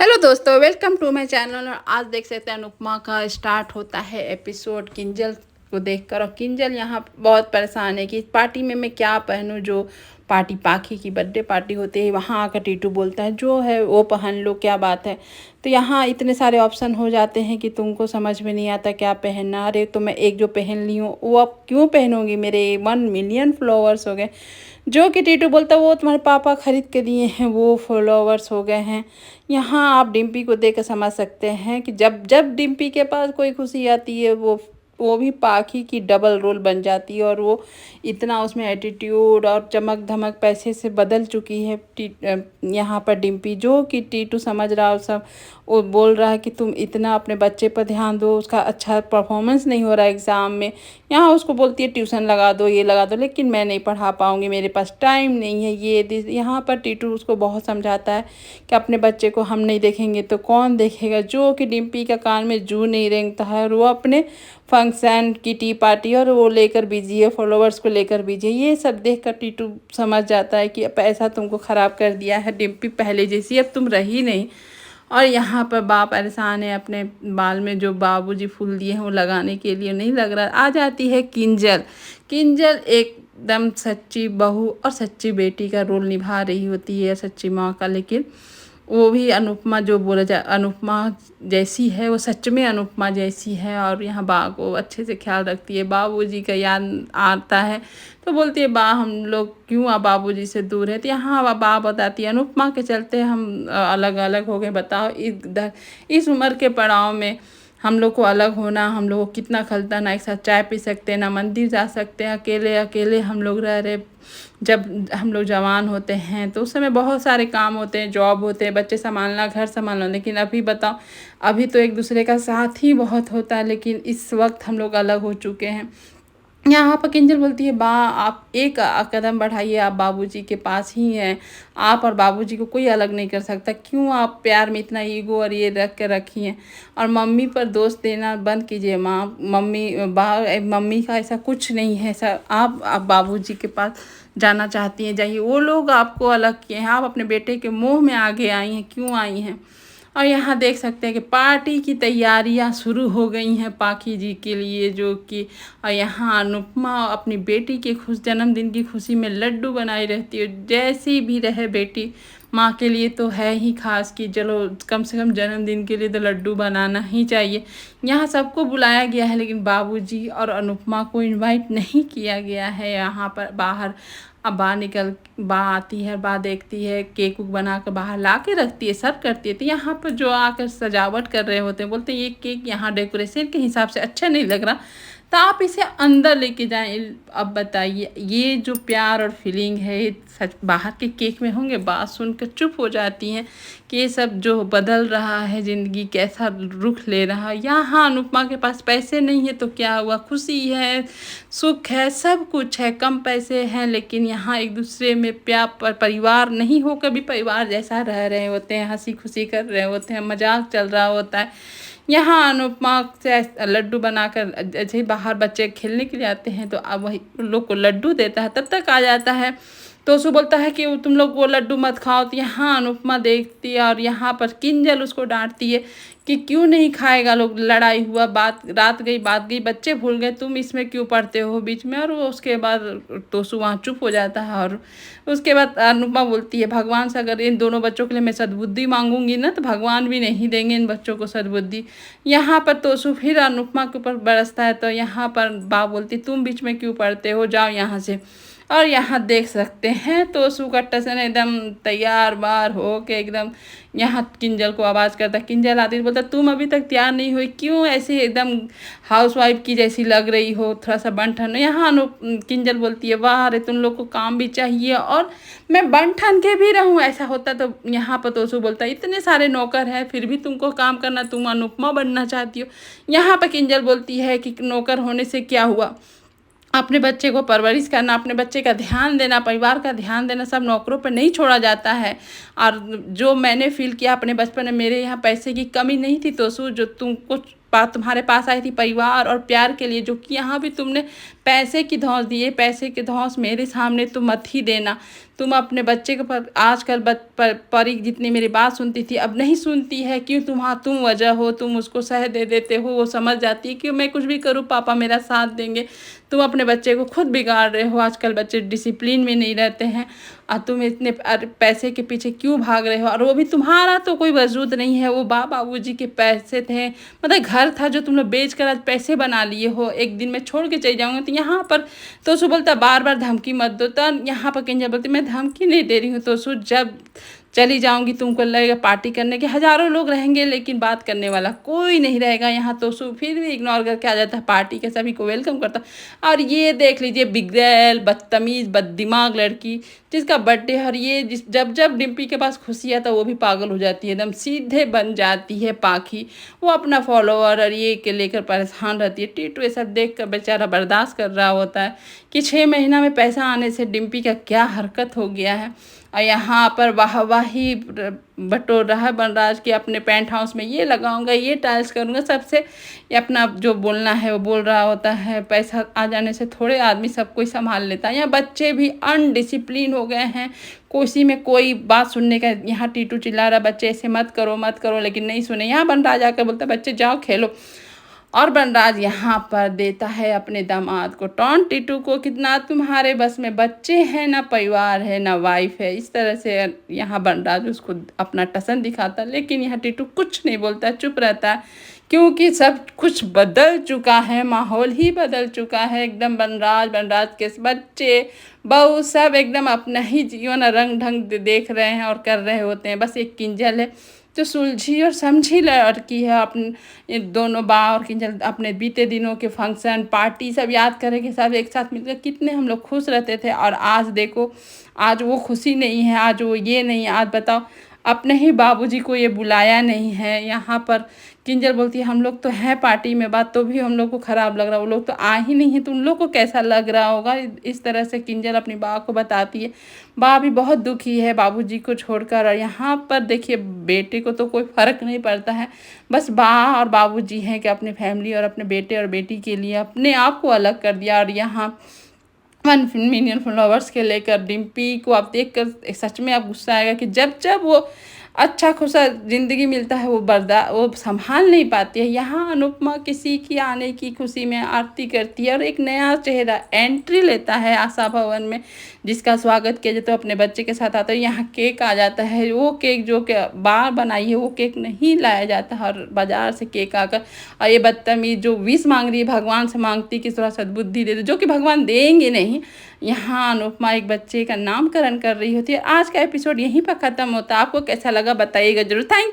Hello दोस्तों, welcome to my channel. और आज देख सकते हैं अनुपमा का स्टार्ट होता है एपिसोड किंजल को देखकर। और किंजल यहाँ बहुत परेशान है कि इस पार्टी में मैं क्या पहनूं। जो पार्टी पाखी की बर्थडे पार्टी होती है वहाँ आकर टीटू बोलता है जो है वो पहन लो, क्या बात है। तो यहाँ इतने सारे ऑप्शन हो जाते हैं कि तुमको समझ में नहीं आता क्या पहनना। अरे तो मैं एक जो पहन ली हूँ वो अब क्यों पहनूंगी, मेरे 1 मिलियन फॉलोअर्स हो गए। जो कि टीटू बोलता है वो तुम्हारे पापा खरीद के दिए हैं, वो फॉलोअर्स हो गए हैं। यहाँ आप डिम्पी को देख कर समझ सकते हैं कि जब जब डिम्पी के पास कोई खुशी आती है वो भी पाखी की डबल रोल बन जाती है। और वो इतना उसमें एटीट्यूड और चमक धमक पैसे से बदल चुकी है। यहाँ पर डिम्पी जो कि टीटू समझ रहा है सब, वो बोल रहा है कि तुम इतना अपने बच्चे पर ध्यान दो, उसका अच्छा परफॉर्मेंस नहीं हो रहा है एग्ज़ाम में। यहाँ उसको बोलती है ट्यूशन लगा दो, ये लगा दो, लेकिन मैं नहीं पढ़ा पाऊँगी, मेरे पास टाइम नहीं है। यहाँ पर टीटू उसको बहुत समझाता है कि अपने बच्चे को हम नहीं देखेंगे तो कौन देखेगा। जो कि डिम्पी का कान में जू नहीं रेंगता है और वो अपने फंक्शन की टी पार्टी और वो लेकर बिजी है, फॉलोअर्स को लेकर बिजी है। ये सब देख कर टीटू समझ जाता है कि पैसा तुमको ख़राब कर दिया है डिम्पी, पहले जैसी अब तुम रही नहीं। और यहाँ पर बाप परेशान है, अपने बाल में जो बाबूजी फूल दिए हैं वो लगाने के लिए नहीं लग रहा। आ जाती है किंजल। किंजल एकदम सच्ची बहू और सच्ची बेटी का रोल निभा रही होती है, सच्ची माँ का। लेकिन वो भी अनुपमा जो बोला जाए अनुपमा जैसी है, वो सच में अनुपमा जैसी है। और यहाँ बा को अच्छे से ख्याल रखती है। बाबूजी का याद आता है तो बोलती है बा हम लोग क्यों बाबूजी से दूर है। तो यहाँ बा बताती है अनुपमा के चलते हम अलग अलग हो गए। बताओ इस उम्र के पड़ाव में हम लोग को अलग होना, हम लोग को कितना खलता। ना एक साथ चाय पी सकते हैं, ना मंदिर जा सकते हैं, अकेले अकेले हम लोग रह रहे। जब हम लोग जवान होते हैं तो उस समय बहुत सारे काम होते हैं, जॉब होते हैं, बच्चे संभालना, घर संभालना। लेकिन अभी बताओ, अभी तो एक दूसरे का साथ ही बहुत होता है, लेकिन इस वक्त हम लोग अलग हो चुके हैं। यहाँ पर किंजल बोलती है बा आप एक कदम बढ़ाइए, आप बाबूजी के पास ही हैं। आप और बाबूजी को कोई अलग नहीं कर सकता। क्यों आप प्यार में इतना ईगो और ये रख के रखी हैं। और मम्मी पर दोष देना बंद कीजिए माँ। मम्मी का ऐसा कुछ नहीं है। ऐसा आप बाबूजी के पास जाना चाहती हैं जाइए, वो लोग आपको अलग किए हैं। आप अपने बेटे के मोह में आगे आई हैं, क्यों आई हैं। और यहाँ देख सकते हैं कि पार्टी की तैयारियां शुरू हो गई हैं पाखी जी के लिए, जो कि और यहाँ अनुपमा अपनी बेटी के जन्मदिन की खुशी में लड्डू बनाई रहती है। जैसी भी रहे बेटी, माँ के लिए तो है ही खास कि चलो कम से कम जन्मदिन के लिए तो लड्डू बनाना ही चाहिए। यहाँ सबको बुलाया गया है लेकिन बाबूजी और अनुपमा को इनवाइट नहीं किया गया है। यहाँ पर बाहर अब बा आती है, बा देखती है, केक उक बना कर बाहर ला के रखती है, सर्व करती है। तो यहाँ पर जो आकर सजावट कर रहे होते हैं बोलते हैं ये केक यहाँ डेकोरेशन के हिसाब से अच्छा नहीं लग रहा, तो आप इसे अंदर लेके जाएं। अब बताइए ये जो प्यार और फीलिंग है ये सच बाहर के केक में होंगे। बात सुनकर चुप हो जाती हैं कि ये सब जो बदल रहा है, ज़िंदगी कैसा रुख ले रहा है। यहाँ अनुपमा के पास पैसे नहीं है तो क्या हुआ, खुशी है, सुख है, सब कुछ है, कम पैसे हैं लेकिन यहाँ एक दूसरे में प्यार परिवार नहीं हो, कभी परिवार जैसा रह रहे होते हैं, हंसी खुशी कर रहे होते हैं, मजाक चल रहा होता है। यहाँ अनुपमा से लड्डू बनाकर जैसे ही बाहर बच्चे खेलने के लिए आते हैं तो अब वही उन लोग को लड्डू देता है। तब तक आ जाता है तो उसको बोलता है कि तुम लोग वो लड्डू मत खाओ। तो यहाँ अनुपमा देखती है और यहाँ पर किंजल उसको डांटती है कि क्यों नहीं खाएगा। लोग लड़ाई हुआ, बात रात गई, बात गई, बच्चे भूल गए, तुम इसमें क्यों पढ़ते हो बीच में। और वो उसके बाद तोसु वहाँ चुप हो जाता है। और उसके बाद अनुपमा बोलती है भगवान से अगर इन दोनों बच्चों के लिए मैं सद्बुद्धि मांगूंगी ना तो भगवान भी नहीं देंगे इन बच्चों को सद्बुद्धि। यहाँ पर तोसु फिर अनुपमा के ऊपर बरसता है। तो यहाँ पर बा बोलती तुम बीच में क्यों पढ़ते हो, जाओ यहाँ से। और यहाँ देख सकते हैं तोसु का टसन एकदम तैयार बार हो के एकदम यहाँ किंजल को आवाज़ करता। किंजल आती है, बोलता तुम अभी तक तैयार नहीं हुई, क्यों ऐसे एकदम हाउसवाइफ की जैसी लग रही हो, थोड़ा सा बन ठन। यहाँ किंजल बोलती है वाह अरे तुम लोग को काम भी चाहिए और मैं बन ठन के भी रहूँ, ऐसा होता तो। यहाँ पर तोसु बोलता है इतने सारे नौकर हैं फिर भी तुमको काम करना, तुम अनुपमा बनना चाहती हो। यहाँ पर किंजल बोलती है कि नौकर होने से क्या हुआ, अपने बच्चे को परवरिश करना, अपने बच्चे का ध्यान देना, परिवार का ध्यान देना सब नौकरों पर नहीं छोड़ा जाता है। और जो मैंने फील किया अपने बचपन में, मेरे यहाँ पैसे की कमी नहीं थी तोसु, जो तुमको बात तुम्हारे पास आई थी परिवार और प्यार के लिए, जो कि यहाँ भी तुमने पैसे की धौंस दी है। पैसे की धौंस मेरे सामने तो मत ही देना। तुम अपने बच्चे के पर आजकल परी जितनी मेरी बात सुनती थी अब नहीं सुनती है, क्यों? तुम वजह हो, तुम उसको सह दे देते हो, वो समझ जाती है कि मैं कुछ भी करूँ पापा मेरा साथ देंगे। तुम अपने बच्चे को खुद बिगाड़ रहे हो, आजकल बच्चे डिसिप्लिन में नहीं रहते हैं और तुम इतने पैसे के पीछे क्यों भाग रहे हो? और वो भी तुम्हारा तो कोई वजूद नहीं है, वो बाबूजी के पैसे थे, मतलब घर था जो तुम लोग बेच कर आज पैसे बना लिए हो। एक दिन मैं छोड़ के चली जाऊँगी तो यहाँ पर तो सु बोलता बार बार धमकी मत दो, तो यहाँ पर किंजल बोलती मैं धमकी नहीं दे रही हूँ, तो सु जब चली जाऊंगी तुमको लगेगा पार्टी करने के हज़ारों लोग रहेंगे लेकिन बात करने वाला कोई नहीं रहेगा। यहाँ तो सु फिर भी इग्नोर करके आ जाता है, पार्टी के सभी को वेलकम करता। और ये देख लीजिए बिगड़ैल बदतमीज़ बददिमाग लड़की जिसका बर्थडे है, और ये जब जब डिम्पी के पास खुशी आता है वो भी पागल हो जाती है, एकदम सीधे बन जाती है पाखी। वो अपना फॉलोअर और ये के लेकर परेशान रहती है। टीटू ये सब देख कर बेचारा बर्दाश्त कर रहा होता है कि 6 महीना में पैसा आने से डिम्पी का क्या हरकत हो गया है। और यहाँ पर वाहवाही बटोर रहा है बनराज कि अपने पेंट हाउस में ये लगाऊंगा, ये टाइल्स करूंगा, सबसे ये अपना जो बोलना है वो बोल रहा होता है। पैसा आ जाने से थोड़े आदमी सब कोई संभाल लेता है। यहाँ बच्चे भी अनडिसिप्लिन हो गए हैं, किसी में कोई बात सुनने का। यहाँ टीटू चिल्ला रहा बच्चे ऐसे मत करो मत करो, लेकिन नहीं सुने। यहाँ बनराज आकर बोलता बच्चे जाओ खेलो, और बनराज यहाँ पर देता है अपने दामाद को टॉन्ट टीटू को, कितना तुम्हारे बस में बच्चे हैं, ना परिवार है ना वाइफ है। इस तरह से यहाँ बनराज उसको अपना टसन दिखाता, लेकिन यहाँ टीटू कुछ नहीं बोलता, चुप रहता है, क्योंकि सब कुछ बदल चुका है, माहौल ही बदल चुका है एकदम। बनराज के बच्चे बहू सब एकदम अपना ही जीवन रंग ढंग देख रहे हैं और कर रहे होते हैं। बस एक किंजल है जो सुलझी और समझी लड़की है। अपने दोनों बा और किंजल अपने बीते दिनों के फंक्शन पार्टी सब याद करेंगे, सब एक साथ मिलकर कितने हम लोग खुश रहते थे। और आज देखो, आज वो खुशी नहीं है, आज वो ये नहीं है। आज बताओ अपने ही बाबूजी को ये बुलाया नहीं है। यहाँ पर किंजल बोलती है हम लोग तो हैं पार्टी में, बात तो भी हम लोग को ख़राब लग रहा है, वो लोग तो आ ही नहीं है, तो उन लोग को कैसा लग रहा होगा। इस तरह से किंजल अपनी बा को बताती है। बा भी बहुत दुखी है बाबूजी को छोड़कर। और यहाँ पर देखिए बेटे को तो कोई फ़र्क नहीं पड़ता है, बस बा और बाबूजी हैं कि अपने फैमिली और अपने बेटे और बेटी के लिए अपने आप को अलग कर दिया। और यहाँ 1 मिलियन फॉलोवर्स के लेकर डिम्पी को आप देख कर सच में आप गुस्सा आएगा कि जब जब वो अच्छा खुशा ज़िंदगी मिलता है वो संभाल नहीं पाती है। यहाँ अनुपमा किसी की आने की खुशी में आरती करती है और एक नया चेहरा एंट्री लेता है आशा भवन में, जिसका स्वागत किया जाता है, अपने बच्चे के साथ आता है। यहाँ केक आ जाता है, वो केक जो कि बार बनाई है वो केक नहीं लाया जाता है और बाज़ार से केक आकर। और ये बदतमीज़ जो विश मांग रही है भगवान से मांगती कि थोड़ा सद्बुद्धि दे दे, जो कि भगवान देंगे नहीं। यहाँ अनुपमा एक बच्चे का नामकरण कर रही होती है। आज का एपिसोड यहीं पर ख़त्म होता है। आपको कैसा लगा बताइएगा जरूर। Thank you.